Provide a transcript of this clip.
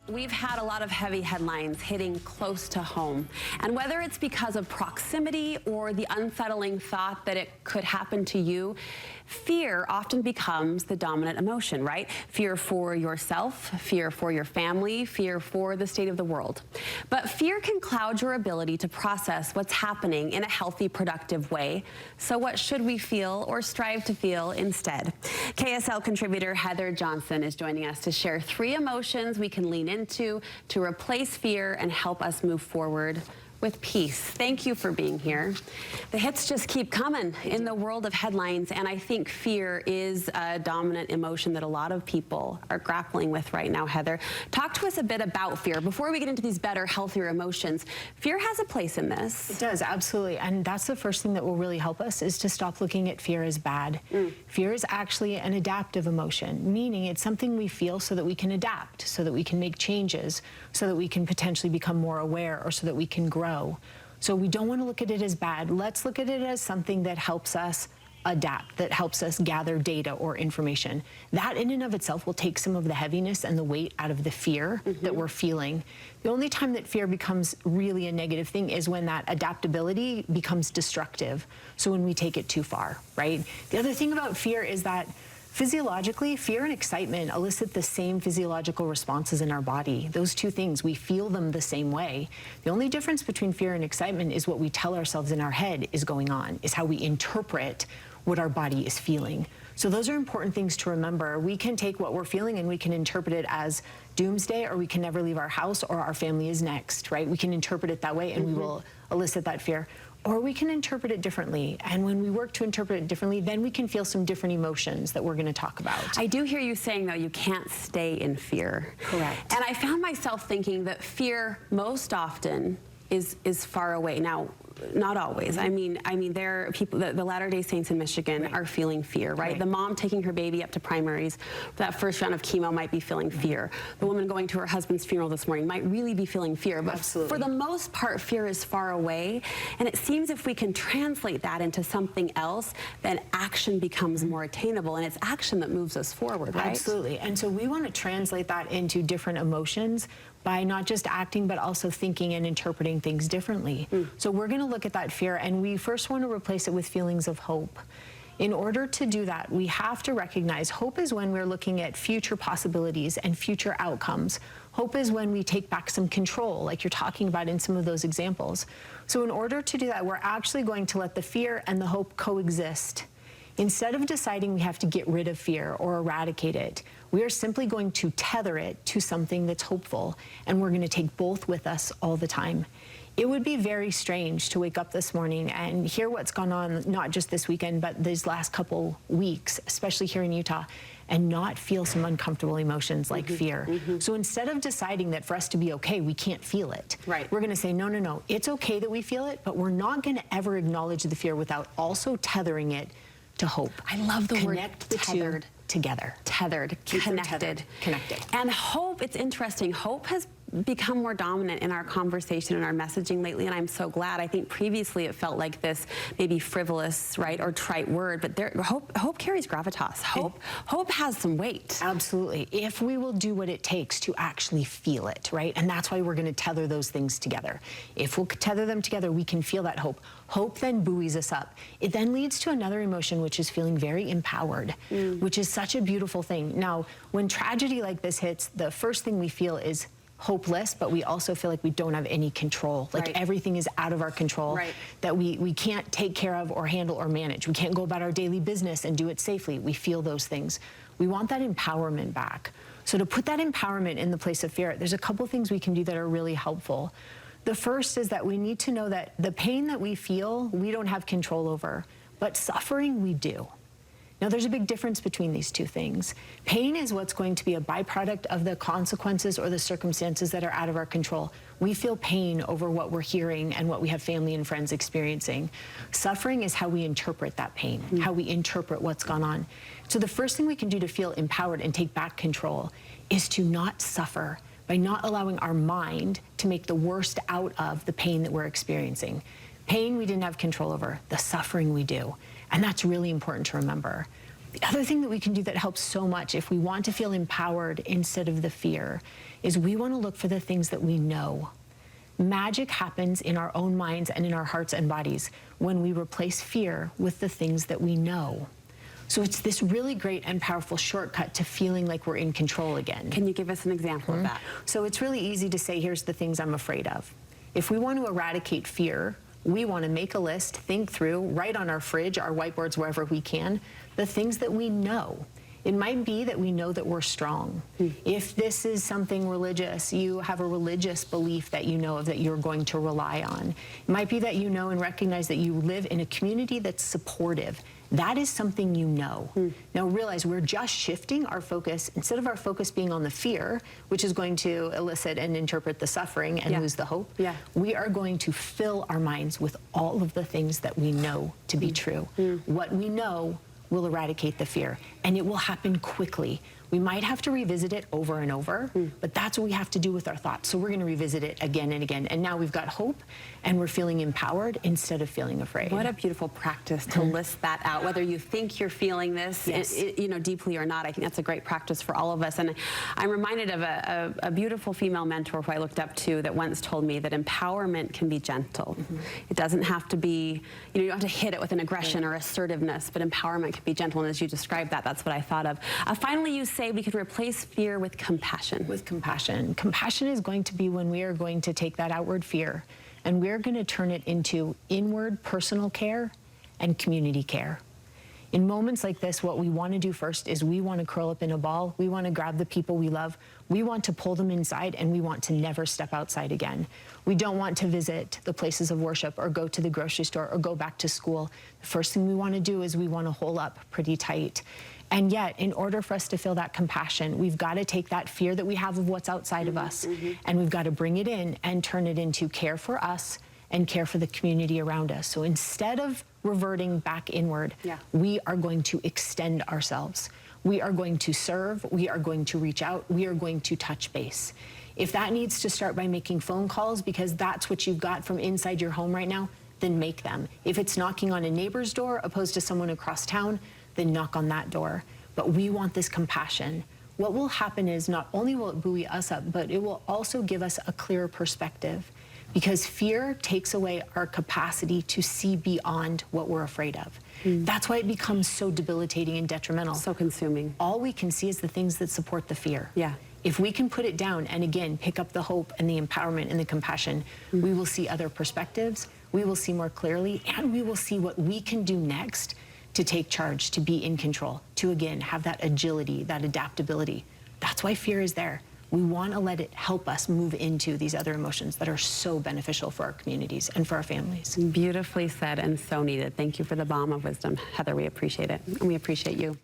We've had a lot of heavy headlines hitting close to home. And whether it's because of proximity or the unsettling thought that it could happen to you, fear often becomes the dominant emotion, right? Fear for yourself, fear for your family, fear for the state of the world. But fear can cloud your ability to process what's happening in a healthy, productive way. So what should we feel or strive to feel instead? KSL contributor Heather Johnson is joining us to share 3 emotions we can lean into to replace fear and help us move forward with peace. Thank you for being here. The hits just keep coming in the world of headlines, and I think fear is a dominant emotion that a lot of people are grappling with right now. Heather, talk to us a bit about fear. Before we get into these better, healthier emotions, fear has a place in this. It does, absolutely, and that's the first thing that will really help us is to stop looking at fear as bad. Fear is actually an adaptive emotion, meaning it's something we feel so that we can adapt, so that we can make changes, so that we can potentially become more aware, or so that we can grow. So we don't want to look at it as bad. Let's look at it as something that helps us adapt, that helps us gather data or information. That in and of itself will take some of the heaviness and the weight out of the fear that we're feeling. The only time that fear becomes really a negative thing is when that adaptability becomes destructive. So when we take it too far, right? The other thing about fear is that physiologically, fear and excitement elicit the same physiological responses in our body. Those two things, we feel them the same way. The only difference between fear and excitement is what we tell ourselves in our head is going on, is how we interpret what our body is feeling. So those are important things to remember. We can take what we're feeling and we can interpret it as doomsday, or we can never leave our house, or our family is next, right? We can interpret it that way and we will elicit that fear. Or we can interpret it differently. And when we work to interpret it differently, then we can feel some different emotions that we're going to talk about. I do hear you saying, though, you can't stay in fear. Correct. And I found myself thinking that fear most often is far away. Now, not always. I mean, there are people, the Latter-day Saints in Michigan are feeling fear, right? The mom taking her baby up to primaries for that first round of chemo might be feeling fear. The woman going to her husband's funeral this morning might really be feeling fear. But for the most part, fear is far away. And it seems if we can translate that into something else, then action becomes more attainable. And it's action that moves us forward, right? Absolutely. And so we want to translate that into different emotions by not just acting, but also thinking and interpreting things differently. So we're going to look at that fear, and we first want to replace it with feelings of hope. In order to do that, we have to recognize hope is when we're looking at future possibilities and future outcomes. Hope is when we take back some control, like you're talking about in some of those examples. So in order to do that, we're actually going to let the fear and the hope coexist. Instead of deciding we have to get rid of fear or eradicate it, we are simply going to tether it to something that's hopeful, and we're going to take both with us all the time. It would be very strange to wake up this morning and hear what's gone on, not just this weekend, but these last couple weeks, especially here in Utah, and not feel some uncomfortable emotions like fear. So instead of deciding that for us to be okay, we can't feel it, we're going to say, no, no, no, it's okay that we feel it, but we're not going to ever acknowledge the fear without also tethering it to hope. I love the word Connect the tethered. two together. Tethered, connected. Connected. And hope, it's interesting, hope has become more dominant in our conversation and our messaging lately, and I'm so glad. I think previously it felt like this maybe frivolous, right, or trite word, but hope carries gravitas. Hope has some weight. Absolutely. If we will do what it takes to actually feel it, right? And that's why we're going to tether those things together. If we'll tether them together, we can feel that hope. Hope then buoys us up. It then leads to another emotion, which is feeling very empowered, which is such a beautiful thing. Now, when tragedy like this hits, the first thing we feel is hopeless, but we also feel like we don't have any control, like everything is out of our control, that we can't take care of or handle or manage. We can't go about our daily business and do it safely. We feel those things. We want that empowerment back. So to put that empowerment in the place of fear, there's a couple things we can do that are really helpful. The first is that we need to know that the pain that we feel, we don't have control over, but suffering we do. Now, there's a big difference between these two things. Pain is what's going to be a byproduct of the consequences or the circumstances that are out of our control. We feel pain over what we're hearing and what we have family and friends experiencing. Suffering is how we interpret that pain, how we interpret what's gone on. So the first thing we can do to feel empowered and take back control is to not suffer by not allowing our mind to make the worst out of the pain that we're experiencing. Pain we didn't have control over, the suffering we do. And that's really important to remember. The other thing that we can do that helps so much if we want to feel empowered instead of the fear is we want to look for the things that we know. Magic happens in our own minds and in our hearts and bodies when we replace fear with the things that we know. So it's this really great and powerful shortcut to feeling like we're in control again. Can you give us an example of that? So it's really easy to say, here's the things I'm afraid of. If we want to eradicate fear, we want to make a list, think through, write on our fridge, our whiteboards, wherever we can, the things that we know. It might be that we know that we're strong. If this is something religious, you have a religious belief that you know of that you're going to rely on. It might be that you know and recognize that you live in a community that's supportive. That is something you know. Now realize we're just shifting our focus. Instead of our focus being on the fear, which is going to elicit and interpret the suffering and lose the hope, we are going to fill our minds with all of the things that we know to be true. What we know will eradicate the fear, and it will happen quickly. We might have to revisit it over and over, but that's what we have to do with our thoughts. So we're going to revisit it again and again. And now we've got hope, and we're feeling empowered instead of feeling afraid. What a beautiful practice to list that out, whether you think you're feeling this, you know, deeply or not. I think that's a great practice for all of us. And I'm reminded of a beautiful female mentor who I looked up to that once told me that empowerment can be gentle. It doesn't have to be, you know, you don't have to hit it with an aggression or assertiveness, but empowerment can be gentle. And as you described that, that's what I thought of. Finally, you say we could replace fear with compassion. With compassion. Compassion is going to be when we are going to take that outward fear and we're going to turn it into inward personal care and community care. In moments like this, what we want to do first is we want to curl up in a ball. We want to grab the people we love. We want to pull them inside, and we want to never step outside again. We don't want to visit the places of worship or go to the grocery store or go back to school. The first thing we want to do is we want to hole up pretty tight. And yet, in order for us to feel that compassion, we've got to take that fear that we have of what's outside of us, and we've got to bring it in and turn it into care for us and care for the community around us. So instead of reverting back inward, we are going to extend ourselves. We are going to serve. We are going to reach out. We are going to touch base. If that needs to start by making phone calls because that's what you've got from inside your home right now, then make them. If it's knocking on a neighbor's door opposed to someone across town, then knock on that door. But we want this compassion. What will happen is not only will it buoy us up, but it will also give us a clearer perspective, because fear takes away our capacity to see beyond what we're afraid of. That's why it becomes so debilitating and detrimental. So consuming. All we can see is the things that support the fear. Yeah. If we can put it down and again pick up the hope and the empowerment and the compassion, we will see other perspectives, we will see more clearly, and we will see what we can do next to take charge, to be in control, to again have that agility, that adaptability. That's why fear is there. We want to let it help us move into these other emotions that are so beneficial for our communities and for our families. Beautifully said and so needed. Thank you for the balm of wisdom, Heather. We appreciate it, and we appreciate you.